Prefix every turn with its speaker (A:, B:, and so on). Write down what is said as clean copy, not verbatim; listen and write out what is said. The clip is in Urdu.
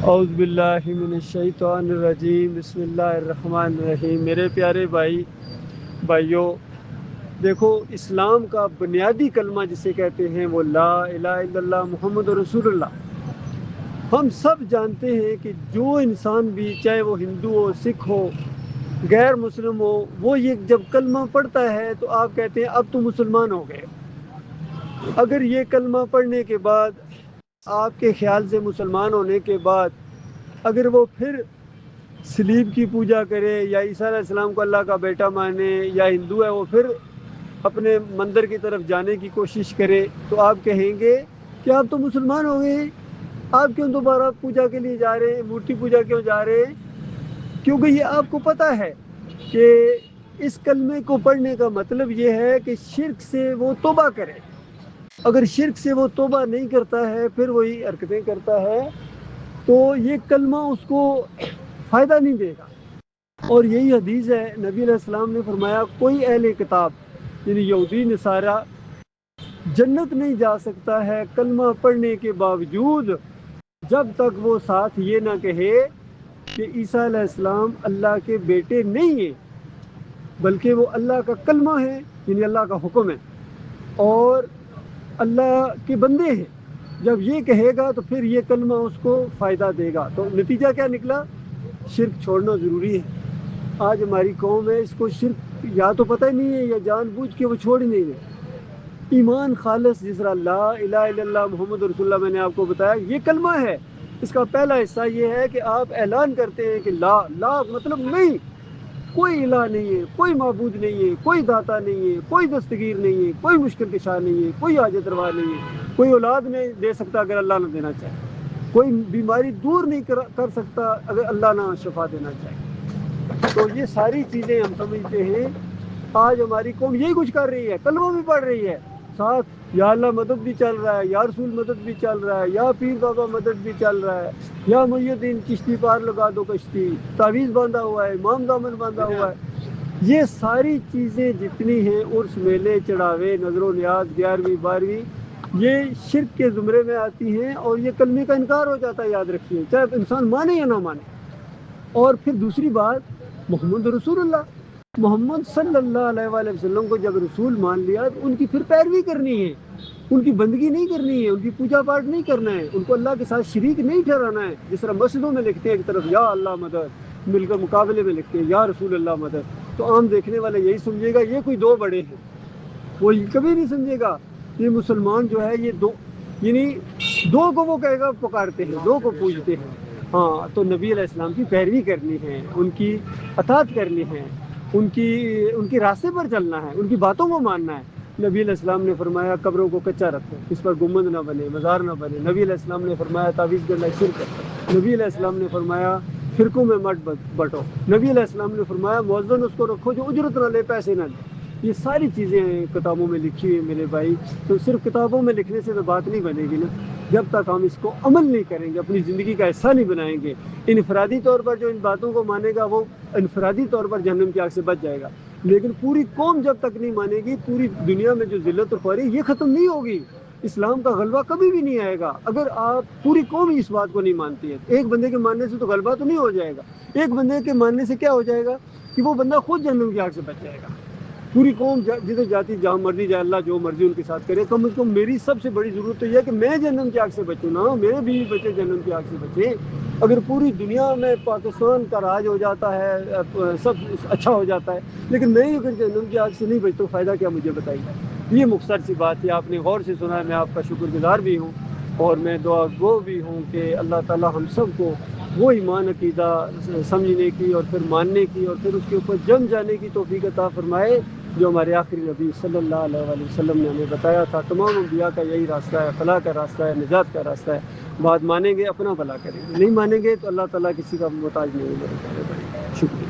A: اعوذ باللہ من الشیطان الرجیم، بسم اللہ الرحمن الرحیم۔ میرے پیارے بھائیوں، دیکھو، اسلام کا بنیادی کلمہ جسے کہتے ہیں وہ لا الہ الا اللہ محمد رسول اللہ۔ ہم سب جانتے ہیں کہ جو انسان بھی، چاہے وہ ہندو ہو، سکھ ہو، غیر مسلم ہو، وہ یہ جب کلمہ پڑھتا ہے تو آپ کہتے ہیں اب تو مسلمان ہو گئے۔ اگر یہ کلمہ پڑھنے کے بعد، آپ کے خیال سے مسلمان ہونے کے بعد، اگر وہ پھر سلیب کی پوجا کرے یا عیسیٰ علیہ السلام کو اللہ کا بیٹا مانے، یا ہندو ہے وہ پھر اپنے مندر کی طرف جانے کی کوشش کرے، تو آپ کہیں گے کہ آپ تو مسلمان ہو گئے ہیں، آپ کیوں دوبارہ پوجا کے لیے جا رہے ہیں، مورتی پوجا کیوں جا رہے ہیں؟ کیونکہ یہ آپ کو پتہ ہے کہ اس کلمے کو پڑھنے کا مطلب یہ ہے کہ شرک سے وہ توبہ کرے۔ اگر شرک سے وہ توبہ نہیں کرتا ہے، پھر وہی حرکتیں کرتا ہے، تو یہ کلمہ اس کو فائدہ نہیں دے گا۔ اور یہی حدیث ہے، نبی علیہ السلام نے فرمایا کوئی اہل کتاب یعنی یہودی نصارہ جنت نہیں جا سکتا ہے کلمہ پڑھنے کے باوجود، جب تک وہ ساتھ یہ نہ کہے کہ عیسیٰ علیہ السلام اللہ کے بیٹے نہیں ہیں، بلکہ وہ اللہ کا کلمہ ہے، یعنی اللہ کا حکم ہے، اور اللہ کے بندے ہیں۔ جب یہ کہے گا تو پھر یہ کلمہ اس کو فائدہ دے گا۔ تو نتیجہ کیا نکلا؟ شرک چھوڑنا ضروری ہے۔ آج ہماری قوم ہے، اس کو شرک یا تو پتہ ہی نہیں ہے یا جان بوجھ کے وہ چھوڑ ہی نہیں رہے۔ ایمان خالص جس طرح لا الہ الا اللہ محمد رسول اللہ میں نے آپ کو بتایا، یہ کلمہ ہے۔ اس کا پہلا حصہ یہ ہے کہ آپ اعلان کرتے ہیں کہ لا مطلب نہیں، کوئی الہ نہیں ہے، کوئی معبود نہیں ہے، کوئی داتا نہیں ہے، کوئی دستگیر نہیں ہے، کوئی مشکل کشا نہیں ہے، کوئی حاجت روا نہیں ہے، کوئی اولاد نہیں دے سکتا اگر اللہ نہ دینا چاہے، کوئی بیماری دور نہیں کر سکتا اگر اللہ نہ شفا دینا چاہے۔ تو یہ ساری چیزیں ہم سمجھتے ہیں۔ آج ہماری قوم یہی کچھ کر رہی ہے، کلمہ بھی پڑھ رہی ہے، ساتھ یا اللہ مدد بھی چل رہا ہے، یا رسول مدد بھی چل رہا ہے، یا پیر بابا مدد بھی چل رہا ہے، یا محی الدین چشتی پار لگا دو کشتی، تعویذ باندھا ہوا ہے، امام دامن باندھا ہوا ہے۔ یہ ساری چیزیں جتنی ہیں، عرس، میلے، چڑھاوے، نظر و نیاز، 11ویں 12ویں، یہ شرک کے زمرے میں آتی ہیں، اور یہ کلمے کا انکار ہو جاتا ہے، یاد رکھیے، چاہے انسان مانے یا نہ مانے۔ اور پھر دوسری بات، محمد رسول اللہ، محمد صلی اللہ علیہ وآلہ وسلم کو جب رسول مان لیا تو ان کی پھر پیروی کرنی ہے، ان کی بندگی نہیں کرنی ہے، ان کی پوجا پاٹ نہیں کرنا ہے، ان کو اللہ کے ساتھ شریک نہیں ٹھہرانا ہے۔ جس طرح مسجدوں میں لکھتے ہیں ایک طرف یا اللہ مدد، مل کر مقابلے میں لکھتے ہیں یا رسول اللہ مدد، تو عام دیکھنے والا یہی سمجھے گا یہ کوئی دو بڑے ہیں، وہ کبھی نہیں سمجھے گا یہ مسلمان جو ہے یہ دو، یعنی دو کو وہ کہے گا پکارتے ہیں، دو کو پوجتے ہیں۔ ہاں، تو نبی علیہ السلام کی پیروی کرنی ہے، ان کی اطاعت کرنی ہے، ان کی راستے پر چلنا ہے، ان کی باتوں کو ماننا ہے۔ نبی علیہ السلام نے فرمایا قبروں کو کچا رکھو، اس پر گنبد نہ بنے، مزار نہ بنے۔ نبی علیہ السلام نے فرمایا تعویذ کرنا شرک ہے۔ نبی علیہ السلام نے فرمایا فرقوں میں مت بٹو۔ نبی علیہ السلام نے فرمایا مؤذن اس کو رکھو جو اجرت نہ لے، پیسے نہ لے۔ یہ ساری چیزیں کتابوں میں لکھی ہوئی میرے بھائی، تو صرف کتابوں میں لکھنے سے تو بات نہیں بنے گی نا، جب تک ہم اس کو عمل نہیں کریں گے، اپنی زندگی کا حصہ نہیں بنائیں گے۔ انفرادی طور پر جو ان باتوں کو مانے گا وہ انفرادی طور پر جہنم کی آگ سے بچ جائے گا، لیکن پوری قوم جب تک نہیں مانے گی، پوری دنیا میں جو ذلت و خواری یہ ختم نہیں ہوگی، اسلام کا غلبہ کبھی بھی نہیں آئے گا۔ اگر آپ پوری قوم ہی اس بات کو نہیں مانتی ہے، ایک بندے کے ماننے سے تو غلبہ تو نہیں ہو جائے گا، ایک بندے کے ماننے سے کیا ہو جائے گا کہ وہ بندہ خود جہنم کی آگ سے بچ جائے گا۔ پوری قوم جدھر جاتی جہاں مرضی جائے، اللہ جو مرضی ان کے ساتھ کرے، کم از کم میری سب سے بڑی ضرورت تو یہ ہے کہ میں جہنم کی آگ سے بچوں نا، میرے بیوی بچے جہنم کی آگ سے بچے۔ اگر پوری دنیا میں پاکستان کا راج ہو جاتا ہے، سب اچھا ہو جاتا ہے، لیکن میں ہی اگر جہنم کی آگ سے نہیں بچتا، فائدہ کیا مجھے بتائیے؟ یہ مختصر سی بات ہے، آپ نے غور سے سنا ہے، میں آپ کا شکر گزار بھی ہوں، اور میں دعا گو بھی ہوں کہ اللہ تعالی ہم سب کو وہ ایمان عقیدہ سمجھنے کی اور پھر ماننے کی اور پھر اس کے اوپر جم جانے کی توفیق عطا فرمائے، جو ہمارے آخری نبی صلی اللہ علیہ وآلہ وسلم نے ہمیں بتایا تھا۔ تمام انبیاء کا یہی راستہ ہے، فلاح کا راستہ ہے، نجات کا راستہ ہے۔ بات مانیں گے اپنا بھلا کریں گے، نہیں مانیں گے تو اللہ تعالیٰ کسی کا محتاج نہیں ہے۔ شکریہ۔